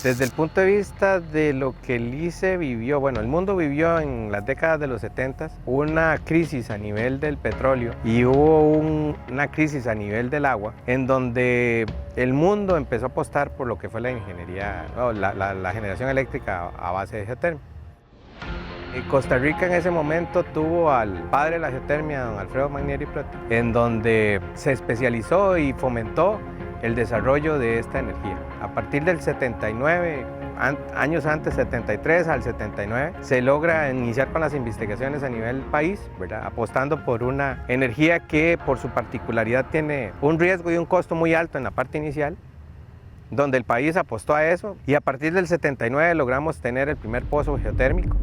Desde el punto de vista de lo que el ICE vivió, bueno, el mundo vivió en las décadas de los 70 una crisis a nivel del petróleo y hubo una crisis a nivel del agua, en donde el mundo empezó a apostar por lo que fue la ingeniería, no, la generación eléctrica a base de geotermia. Costa Rica en ese momento tuvo al padre de la geotermia, don Alfredo Magnier y Proti, en donde se especializó y fomentó el desarrollo de esta energía. A partir del 79, años antes, 73 al 79, se logra iniciar con las investigaciones a nivel país, ¿verdad? Apostando por una energía que por su particularidad tiene un riesgo y un costo muy alto en la parte inicial, donde el país apostó a eso, y a partir del 79 logramos tener el primer pozo geotérmico.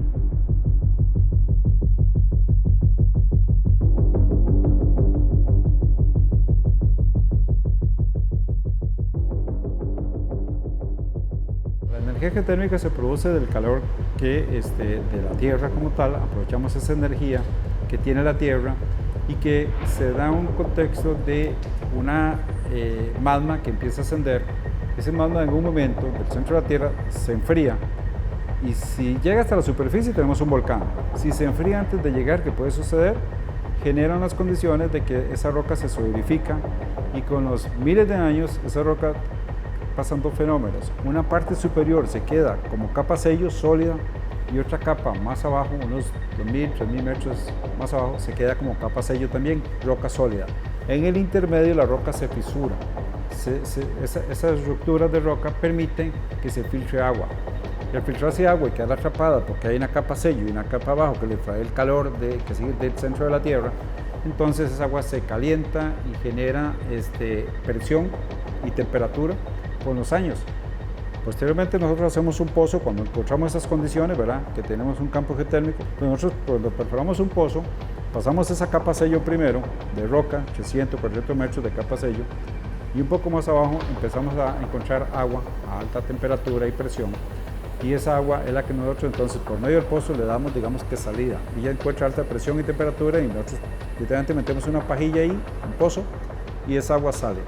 La energía geotérmica se produce del calor que de la Tierra como tal. Aprovechamos esa energía que tiene la Tierra y que se da un contexto de una magma que empieza a ascender. Ese magma en algún momento del centro de la Tierra se enfría y si llega hasta la superficie tenemos un volcán. Si se enfría antes de llegar, que puede suceder, generan las condiciones de que esa roca se solidifica y con los miles de años esa roca pasan dos fenómenos. Una parte superior se queda como capa sello sólida y otra capa más abajo, unos 2.000, 3.000 metros más abajo, se queda como capa sello también, roca sólida. En el intermedio la roca se fisura. Esas rupturas de roca permiten que se filtre agua. Y al filtrarse agua y quedar atrapada porque hay una capa sello y una capa abajo que le trae el calor que sigue del centro de la Tierra, entonces esa agua se calienta y genera presión y temperatura con los años. Posteriormente nosotros hacemos un pozo cuando encontramos esas condiciones, ¿verdad? Que tenemos un campo geotérmico. Nosotros cuando perforamos un pozo, pasamos esa capa sello primero de roca, 300, 400 metros de capa sello, y un poco más abajo empezamos a encontrar agua a alta temperatura y presión, y esa agua es la que nosotros entonces por medio del pozo le damos, digamos que salida. Ella encuentra alta presión y temperatura y nosotros literalmente metemos una pajilla ahí, un pozo, y esa agua sale.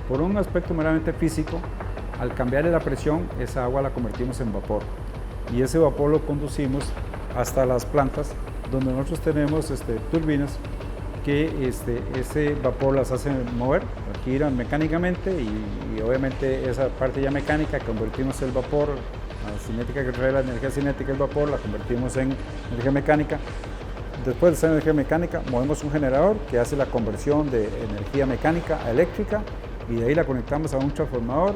Por un aspecto meramente físico, al cambiarle la presión, esa agua la convertimos en vapor y ese vapor lo conducimos hasta las plantas donde nosotros tenemos turbinas que ese vapor las hace mover, giran mecánicamente y obviamente esa parte ya mecánica convertimos el vapor, la cinética que trae la energía cinética del vapor, la convertimos en energía mecánica. Después de esa energía mecánica movemos un generador que hace la conversión de energía mecánica a eléctrica y de ahí la conectamos a un transformador,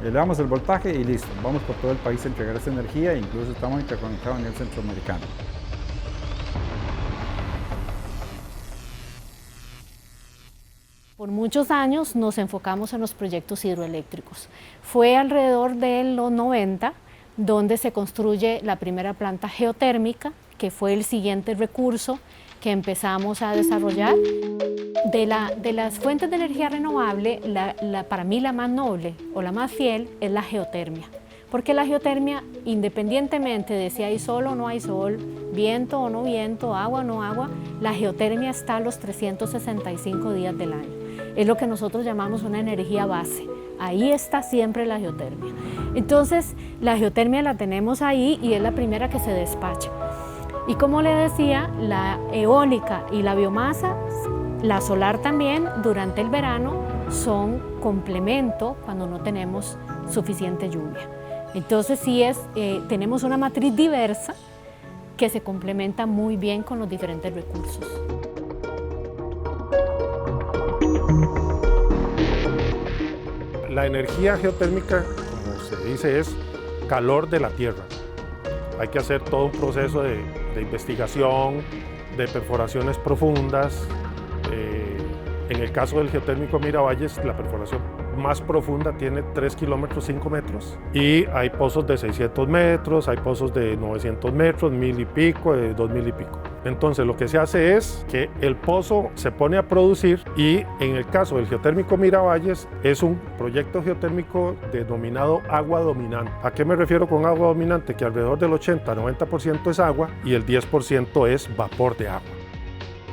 elevamos el voltaje y listo. Vamos por todo el país a entregar esa energía e incluso estamos interconectados en el centroamericano. Por muchos años nos enfocamos en los proyectos hidroeléctricos. Fue alrededor de los 90 donde se construye la primera planta geotérmica, que fue el siguiente recurso que empezamos a desarrollar. De las fuentes de energía renovable, para mí la más noble o la más fiel es la geotermia. Porque la geotermia, independientemente de si hay sol o no hay sol, viento o no viento, agua o no agua, la geotermia está los 365 días del año. Es lo que nosotros llamamos una energía base. Ahí está siempre la geotermia. Entonces, la geotermia la tenemos ahí y es la primera que se despacha. Y como le decía, la eólica y la biomasa, la solar también, durante el verano son complemento cuando no tenemos suficiente lluvia. Entonces sí tenemos una matriz diversa que se complementa muy bien con los diferentes recursos. La energía geotérmica, como se dice, es calor de la tierra. Hay que hacer todo un proceso de investigación, de perforaciones profundas. En el caso del geotérmico Miravalles, la perforación más profunda tiene 3 kilómetros 5 metros y hay pozos de 600 metros, hay pozos de 900 metros, 1000 y pico, 2000 y pico. Entonces lo que se hace es que el pozo se pone a producir y en el caso del geotérmico Miravalles es un proyecto geotérmico denominado agua dominante. ¿A qué me refiero con agua dominante? Que alrededor del 80-90% es agua y el 10% es vapor de agua.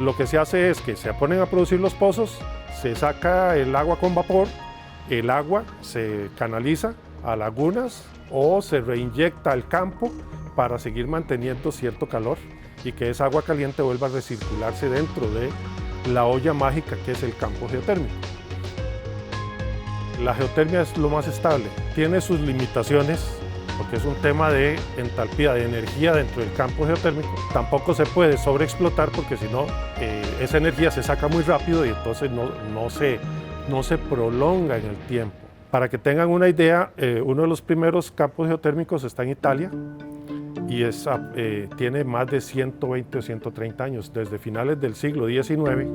Lo que se hace es que se ponen a producir los pozos, se saca el agua con vapor, el agua se canaliza a lagunas o se reinyecta al campo para seguir manteniendo cierto calor y que esa agua caliente vuelva a recircularse dentro de la olla mágica que es el campo geotérmico. La geotermia es lo más estable, tiene sus limitaciones porque es un tema de entalpía, de energía dentro del campo geotérmico. Tampoco se puede sobreexplotar porque si no, esa energía se saca muy rápido y entonces no se prolonga en el tiempo. Para que tengan una idea, uno de los primeros campos geotérmicos está en Italia y tiene más de 120 o 130 años. Desde finales del siglo XIX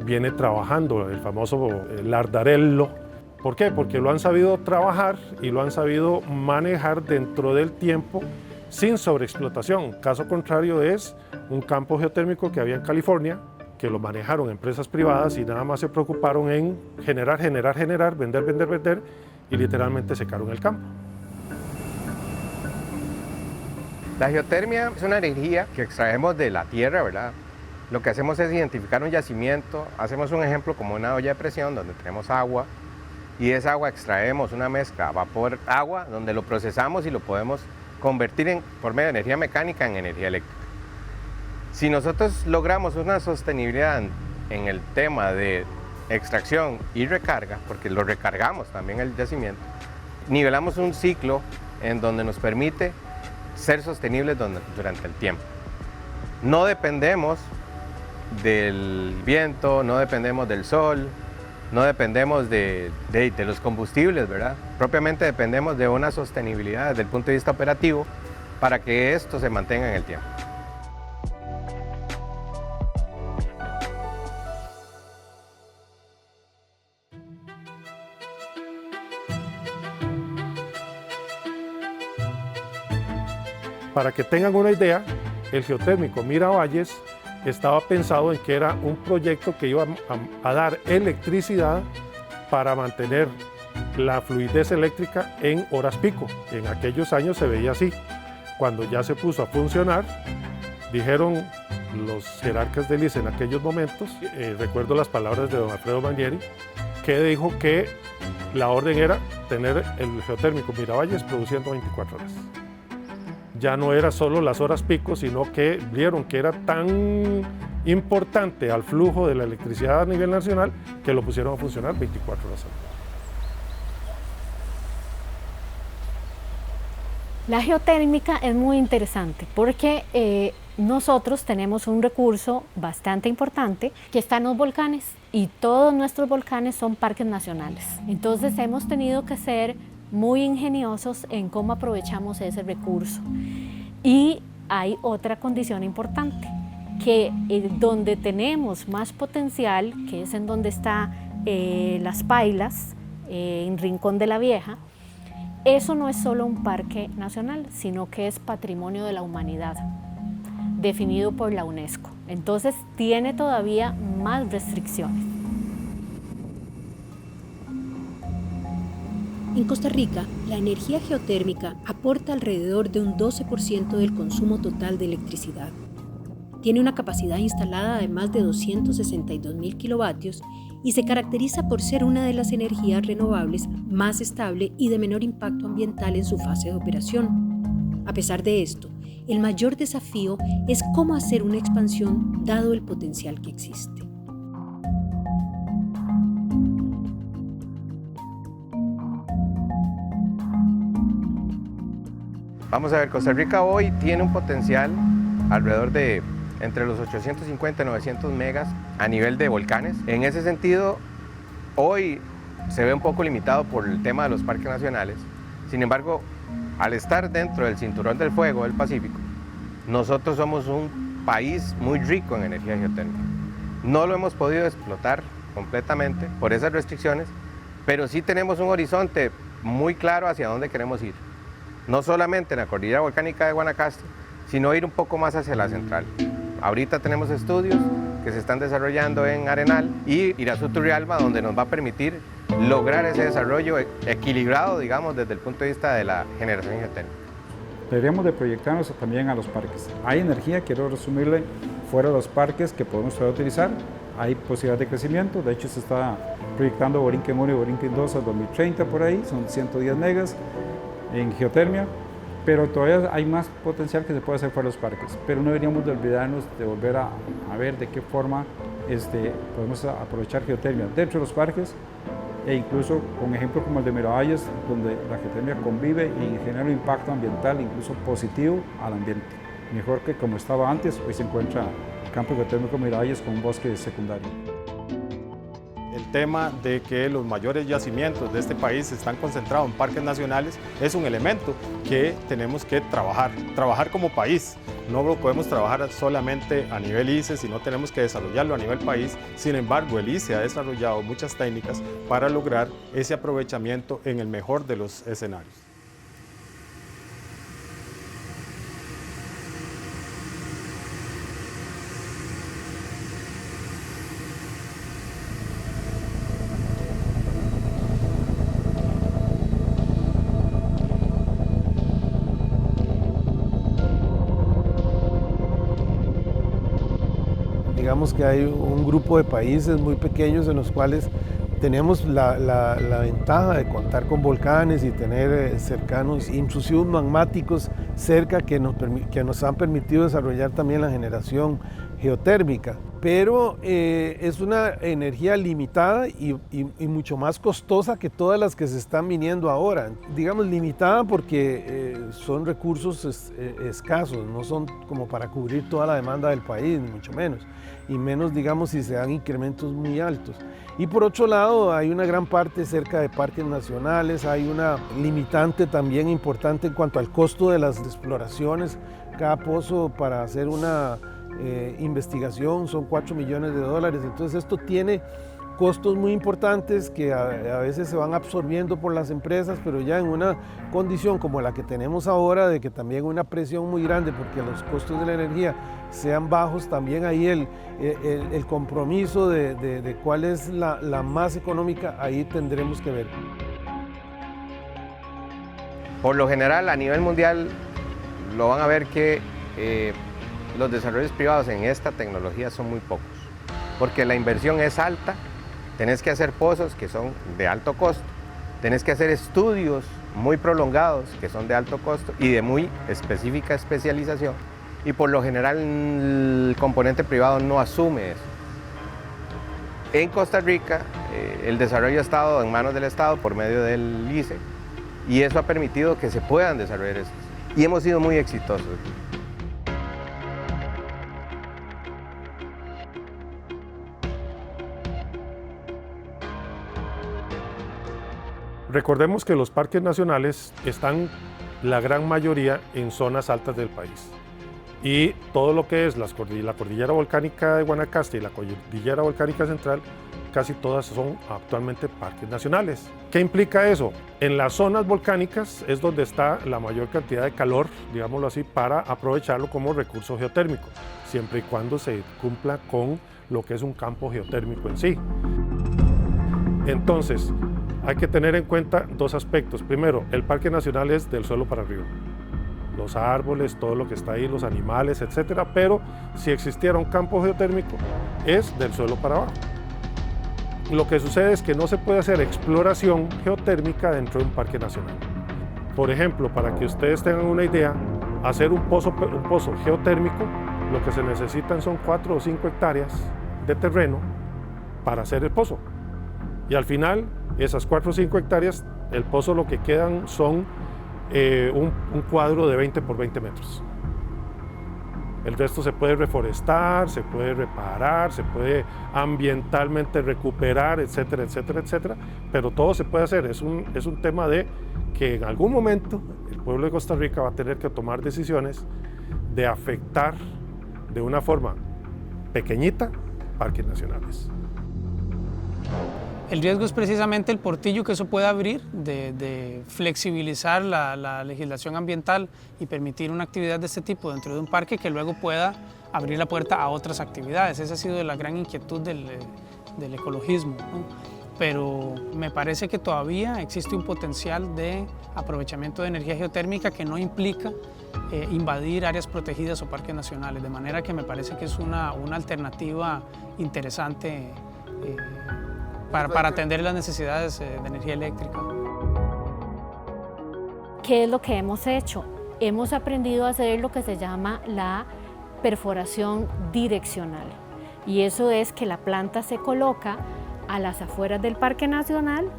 viene trabajando el famoso Lardarello. ¿Por qué? Porque lo han sabido trabajar y lo han sabido manejar dentro del tiempo sin sobreexplotación. Caso contrario es un campo geotérmico que había en California, que lo manejaron empresas privadas y nada más se preocuparon en generar, vender y literalmente secaron el campo. La geotermia es una energía que extraemos de la tierra, ¿verdad? Lo que hacemos es identificar un yacimiento, hacemos un ejemplo como una olla de presión donde tenemos agua y esa agua extraemos una mezcla vapor-agua donde lo procesamos y lo podemos convertir por medio de energía mecánica en energía eléctrica. Si nosotros logramos una sostenibilidad en el tema de extracción y recarga, porque lo recargamos también el yacimiento, nivelamos un ciclo en donde nos permite ser sostenibles durante el tiempo. No dependemos del viento, no dependemos del sol, no dependemos de los combustibles, ¿verdad? Propiamente dependemos de una sostenibilidad desde el punto de vista operativo para que esto se mantenga en el tiempo. Para que tengan una idea, el geotérmico Miravalles estaba pensado en que era un proyecto que iba a dar electricidad para mantener la fluidez eléctrica en horas pico. En aquellos años se veía así. Cuando ya se puso a funcionar, dijeron los jerarcas del ICE en aquellos momentos, recuerdo las palabras de don Alfredo Manieri, que dijo que la orden era tener el geotérmico Miravalles produciendo 24 horas. Ya no era solo las horas pico, sino que vieron que era tan importante al flujo de la electricidad a nivel nacional que lo pusieron a funcionar 24 horas al día. La geotérmica es muy interesante porque nosotros tenemos un recurso bastante importante que está en los volcanes y todos nuestros volcanes son parques nacionales. Entonces hemos tenido que ser muy ingeniosos en cómo aprovechamos ese recurso. Y hay otra condición importante, que donde tenemos más potencial, que es en donde está Las Pailas, en Rincón de la Vieja, eso no es solo un parque nacional, sino que es patrimonio de la humanidad, definido por la UNESCO. Entonces tiene todavía más restricciones. En Costa Rica, la energía geotérmica aporta alrededor de un 12% del consumo total de electricidad. Tiene una capacidad instalada de más de 262.000 kilovatios y se caracteriza por ser una de las energías renovables más estable y de menor impacto ambiental en su fase de operación. A pesar de esto, el mayor desafío es cómo hacer una expansión dado el potencial que existe. Vamos a ver, Costa Rica hoy tiene un potencial alrededor de entre los 850 y 900 megas a nivel de volcanes. En ese sentido, hoy se ve un poco limitado por el tema de los parques nacionales. Sin embargo, al estar dentro del cinturón del fuego del Pacífico, nosotros somos un país muy rico en energía geotérmica. No lo hemos podido explotar completamente por esas restricciones, pero sí tenemos un horizonte muy claro hacia dónde queremos ir. No solamente en la cordillera volcánica de Guanacaste, sino ir un poco más hacia la central. Ahorita tenemos estudios que se están desarrollando en Arenal y Irazú-Turrialba, donde nos va a permitir lograr ese desarrollo equilibrado, digamos, desde el punto de vista de la generación geotérmica. Deberíamos de proyectarnos también a los parques. Hay energía, quiero resumirle, fuera de los parques que podemos todavía utilizar. Hay posibilidad de crecimiento, de hecho se está proyectando Borinquen 1 y Borinquen 2 a 2030 por ahí, son 110 megas en geotermia, pero todavía hay más potencial que se puede hacer fuera de los parques. Pero no deberíamos de olvidarnos de volver a ver de qué forma podemos aprovechar geotermia dentro de los parques e incluso con ejemplos como el de Miravalles, donde la geotermia convive y genera un impacto ambiental incluso positivo al ambiente. Mejor que como estaba antes, hoy se encuentra el campo geotérmico Miravalles con un bosque secundario. El tema de que los mayores yacimientos de este país están concentrados en parques nacionales es un elemento que tenemos que trabajar como país. No lo podemos trabajar solamente a nivel ICE, sino tenemos que desarrollarlo a nivel país. Sin embargo, el ICE ha desarrollado muchas técnicas para lograr ese aprovechamiento en el mejor de los escenarios. Digamos que hay un grupo de países muy pequeños en los cuales tenemos la ventaja de contar con volcanes y tener cercanos intrusivos magmáticos cerca que nos han permitido desarrollar también la generación geotérmica. Pero es una energía limitada y mucho más costosa que todas las que se están viniendo ahora. Digamos limitada porque son recursos escasos, no son como para cubrir toda la demanda del país, ni mucho menos. Y menos, digamos, si se dan incrementos muy altos. Y por otro lado, hay una gran parte cerca de parques nacionales, hay una limitante también importante en cuanto al costo de las exploraciones. Cada pozo para hacer una investigación son $4 millones, entonces esto tiene costos muy importantes que a veces se van absorbiendo por las empresas, pero ya en una condición como la que tenemos ahora, de que también hay una presión muy grande porque los costos de la energía sean bajos, también ahí el compromiso de cuál es la más económica, ahí tendremos que ver. Por lo general, a nivel mundial, lo van a ver que los desarrollos privados en esta tecnología son muy pocos, porque la inversión es alta. Tenés que hacer pozos que son de alto costo, tenés que hacer estudios muy prolongados que son de alto costo y de muy específica especialización, y por lo general el componente privado no asume eso. En Costa Rica el desarrollo ha estado en manos del Estado por medio del ICE y eso ha permitido que se puedan desarrollar estos y hemos sido muy exitosos. Recordemos que los parques nacionales están la gran mayoría en zonas altas del país y todo lo que es la cordillera volcánica de Guanacaste y la cordillera volcánica central, casi todas son actualmente parques nacionales. ¿Qué implica eso? En las zonas volcánicas es donde está la mayor cantidad de calor, digámoslo así, para aprovecharlo como recurso geotérmico, siempre y cuando se cumpla con lo que es un campo geotérmico en sí. Entonces, hay que tener en cuenta dos aspectos. Primero, el parque nacional es del suelo para arriba. Los árboles, todo lo que está ahí, los animales, etcétera, pero si existiera un campo geotérmico, es del suelo para abajo. Lo que sucede es que no se puede hacer exploración geotérmica dentro de un parque nacional. Por ejemplo, para que ustedes tengan una idea, hacer un pozo geotérmico, lo que se necesitan son 4 o 5 hectáreas de terreno para hacer el pozo. Y al final, esas 4 o 5 hectáreas, el pozo lo que quedan son un cuadro de 20 por 20 metros. El resto se puede reforestar, se puede reparar, se puede ambientalmente recuperar, etcétera, etcétera, etcétera. Pero todo se puede hacer. Es un tema de que en algún momento el pueblo de Costa Rica va a tener que tomar decisiones de afectar de una forma pequeñita parques nacionales. El riesgo es precisamente el portillo que eso puede abrir de flexibilizar la legislación ambiental y permitir una actividad de este tipo dentro de un parque que luego pueda abrir la puerta a otras actividades. Esa ha sido la gran inquietud del ecologismo, ¿no? Pero me parece que todavía existe un potencial de aprovechamiento de energía geotérmica que no implica invadir áreas protegidas o parques nacionales, de manera que me parece que es una alternativa interesante para atender las necesidades de energía eléctrica. ¿Qué es lo que hemos hecho? Hemos aprendido a hacer lo que se llama la perforación direccional, y eso es que la planta se coloca a las afueras del Parque Nacional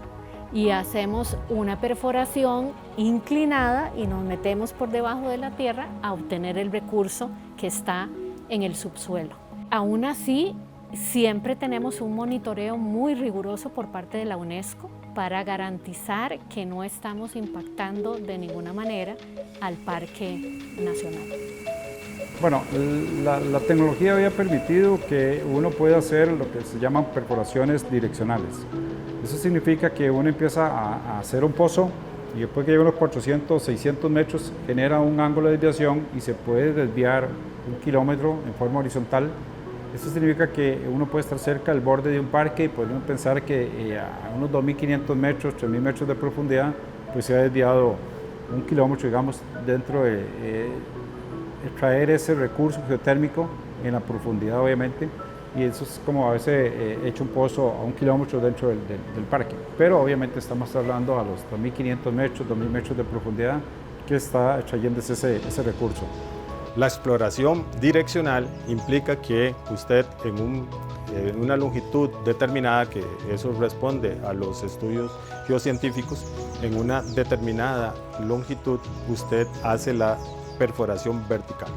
y hacemos una perforación inclinada y nos metemos por debajo de la tierra a obtener el recurso que está en el subsuelo. Aún así, siempre tenemos un monitoreo muy riguroso por parte de la UNESCO para garantizar que no estamos impactando de ninguna manera al Parque Nacional. Bueno, la tecnología había permitido que uno pueda hacer lo que se llaman perforaciones direccionales. Eso significa que uno empieza a hacer un pozo y después que llega unos 400, 600 metros genera un ángulo de desviación y se puede desviar 1 kilómetro en forma horizontal. Eso significa que uno puede estar cerca del borde de un parque y podemos pensar que a unos 2.500 metros, 3.000 metros de profundidad, pues se ha desviado 1 kilómetro, digamos, dentro de extraer ese recurso geotérmico en la profundidad, obviamente, y eso es como a veces hecho un pozo a 1 kilómetro dentro del parque. Pero obviamente estamos hablando a los 2.500 metros, 2.000 metros de profundidad que está extrayéndose ese recurso. La exploración direccional implica que usted en una longitud determinada, que eso responde a los estudios geocientíficos, en una determinada longitud usted hace la perforación vertical.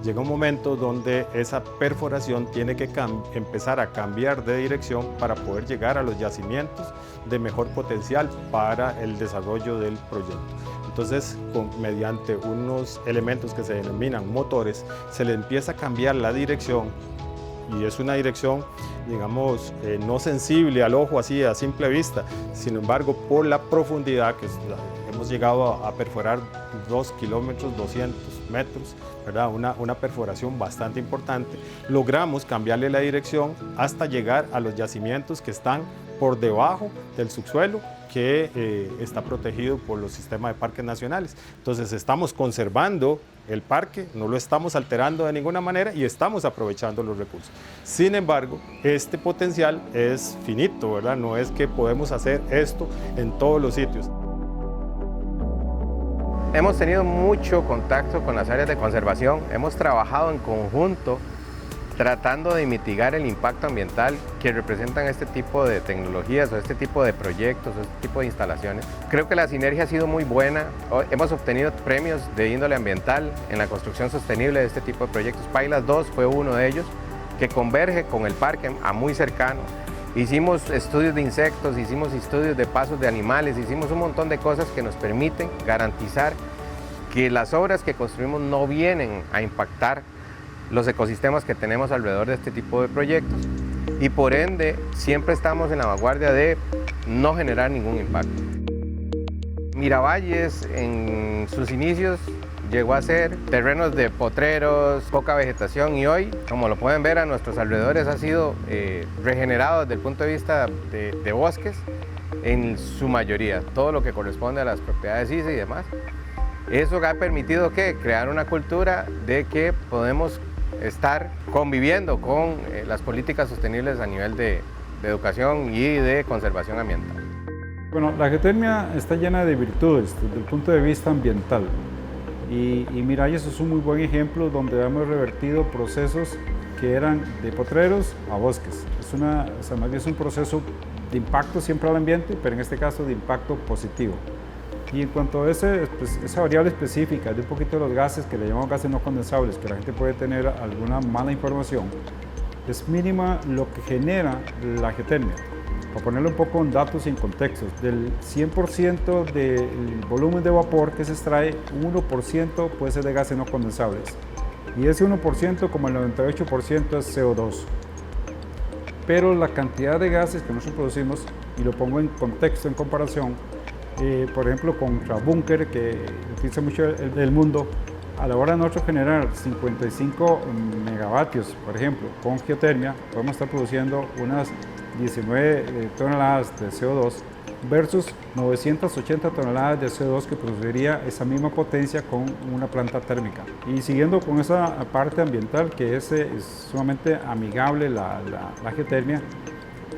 Llega un momento donde esa perforación tiene que empezar a cambiar de dirección para poder llegar a los yacimientos de mejor potencial para el desarrollo del proyecto. Entonces, mediante unos elementos que se denominan motores, se le empieza a cambiar la dirección, y es una dirección, digamos, no sensible al ojo así a simple vista. Sin embargo, por la profundidad que hemos llegado a perforar 2 kilómetros, 200 metros, ¿verdad? Una perforación bastante importante, logramos cambiarle la dirección hasta llegar a los yacimientos que están por debajo del subsuelo, que está protegido por los sistemas de parques nacionales. Entonces estamos conservando el parque, no lo estamos alterando de ninguna manera y estamos aprovechando los recursos. Sin embargo, este potencial es finito, ¿verdad? No es que podemos hacer esto en todos los sitios. Hemos tenido mucho contacto con las áreas de conservación, hemos trabajado en conjunto tratando de mitigar el impacto ambiental que representan este tipo de tecnologías o este tipo de proyectos o este tipo de instalaciones. Creo que la sinergia ha sido muy buena. Hemos obtenido premios de índole ambiental en la construcción sostenible de este tipo de proyectos. Pailas 2 fue uno de ellos, que converge con el parque a muy cercano. Hicimos estudios de insectos, hicimos estudios de pasos de animales, hicimos un montón de cosas que nos permiten garantizar que las obras que construimos no vienen a impactar los ecosistemas que tenemos alrededor de este tipo de proyectos, y por ende siempre estamos en la vanguardia de no generar ningún impacto. Miravalles en sus inicios llegó a ser terrenos de potreros, poca vegetación, y hoy, como lo pueden ver a nuestros alrededores, ha sido regenerado desde el punto de vista de bosques en su mayoría, todo lo que corresponde a las propiedades ICE y demás. Eso ha permitido crear una cultura de que podemos estar conviviendo con las políticas sostenibles a nivel de educación y de conservación ambiental. Bueno, la geotermia está llena de virtudes desde el punto de vista ambiental, y Miralles es un muy buen ejemplo donde hemos revertido procesos que eran de potreros a bosques. Más bien es un proceso de impacto siempre al ambiente, pero en este caso de impacto positivo. Y en cuanto a esa variable específica de un poquito de los gases, que le llamamos gases no condensables, que la gente puede tener alguna mala información, es mínima lo que genera la geotermia. Para ponerlo un poco en datos y en contextos, del 100% del volumen de vapor que se extrae, 1% puede ser de gases no condensables. Y ese 1%, como el 98%, es CO2. pero la cantidad de gases que nosotros producimos, y lo pongo en contexto, en comparación, por ejemplo, contra búnker, que utiliza mucho el mundo, a la hora de nosotros generar 55 megavatios, por ejemplo, con geotermia, podemos estar produciendo unas 19 toneladas de CO2 versus 980 toneladas de CO2 que produciría esa misma potencia con una planta térmica. Y siguiendo con esa parte ambiental, que es sumamente amigable la geotermia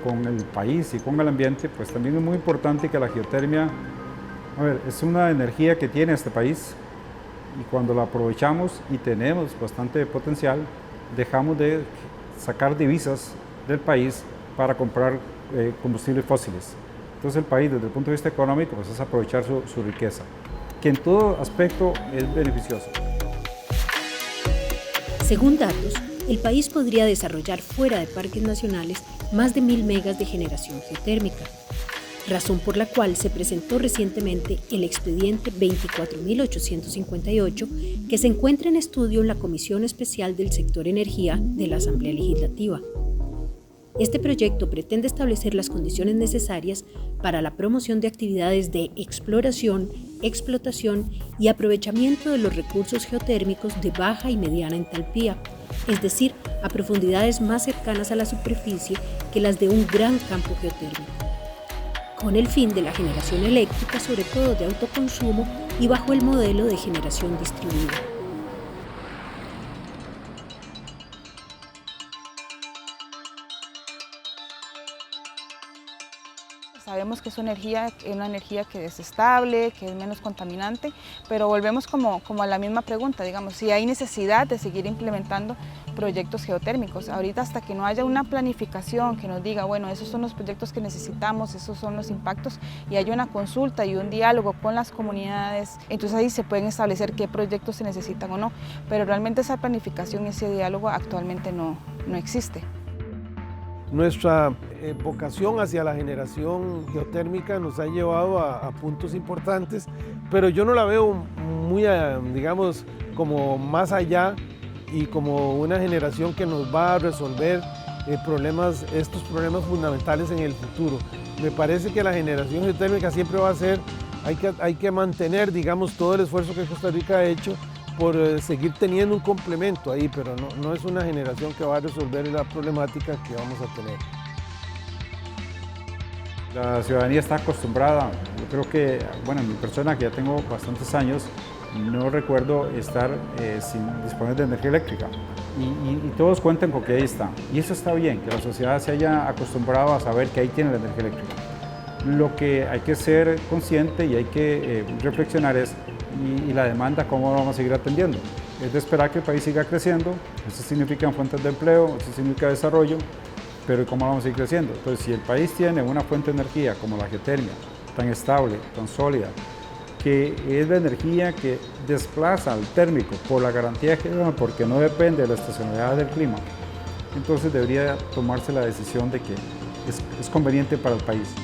con el país y con el ambiente, pues también es muy importante que la geotermia, es una energía que tiene este país, y cuando la aprovechamos y tenemos bastante potencial, dejamos de sacar divisas del país para comprar combustibles fósiles. Entonces el país, desde el punto de vista económico, pues es aprovechar su riqueza, que en todo aspecto es beneficioso. Según datos, el país podría desarrollar fuera de parques nacionales más de 1.000 megas de generación geotérmica, razón por la cual se presentó recientemente el expediente 24.858, que se encuentra en estudio en la Comisión Especial del Sector Energía de la Asamblea Legislativa. Este proyecto pretende establecer las condiciones necesarias para la promoción de actividades de exploración, explotación y aprovechamiento de los recursos geotérmicos de baja y mediana entalpía, es decir, a profundidades más cercanas a la superficie que las de un gran campo geotérmico, con el fin de la generación eléctrica, sobre todo de autoconsumo y bajo el modelo de generación distribuida. Sabemos que es una energía que es estable, que es menos contaminante, pero volvemos como a la misma pregunta, digamos, si hay necesidad de seguir implementando proyectos geotérmicos. Ahorita, hasta que no haya una planificación que nos diga, bueno, esos son los proyectos que necesitamos, esos son los impactos, y hay una consulta y un diálogo con las comunidades, entonces ahí se pueden establecer qué proyectos se necesitan o no, pero realmente esa planificación y ese diálogo actualmente no existe. Nuestra vocación hacia la generación geotérmica nos ha llevado a puntos importantes, pero yo no la veo muy, digamos, como más allá y como una generación que nos va a resolver estos problemas fundamentales en el futuro. Me parece que la generación geotérmica siempre va a ser, hay que mantener, digamos, todo el esfuerzo que Costa Rica ha hecho por seguir teniendo un complemento ahí, pero no es una generación que va a resolver la problemática que vamos a tener. La ciudadanía está acostumbrada, yo creo que, bueno, en mi persona, que ya tengo bastantes años, no recuerdo estar sin disponer de energía eléctrica, y todos cuentan con que ahí está, y eso está bien, que la sociedad se haya acostumbrado a saber que ahí tiene la energía eléctrica. Lo que hay que ser consciente y hay que reflexionar es, y la demanda, ¿cómo la vamos a seguir atendiendo? Es de esperar que el país siga creciendo, eso significa fuentes de empleo, eso significa desarrollo, pero ¿cómo vamos a seguir creciendo? Entonces, si el país tiene una fuente de energía como la geotermia, tan estable, tan sólida, que es la energía que desplaza al térmico por la garantía que da, porque no depende de la estacionalidad del clima, entonces debería tomarse la decisión de que es conveniente para el país.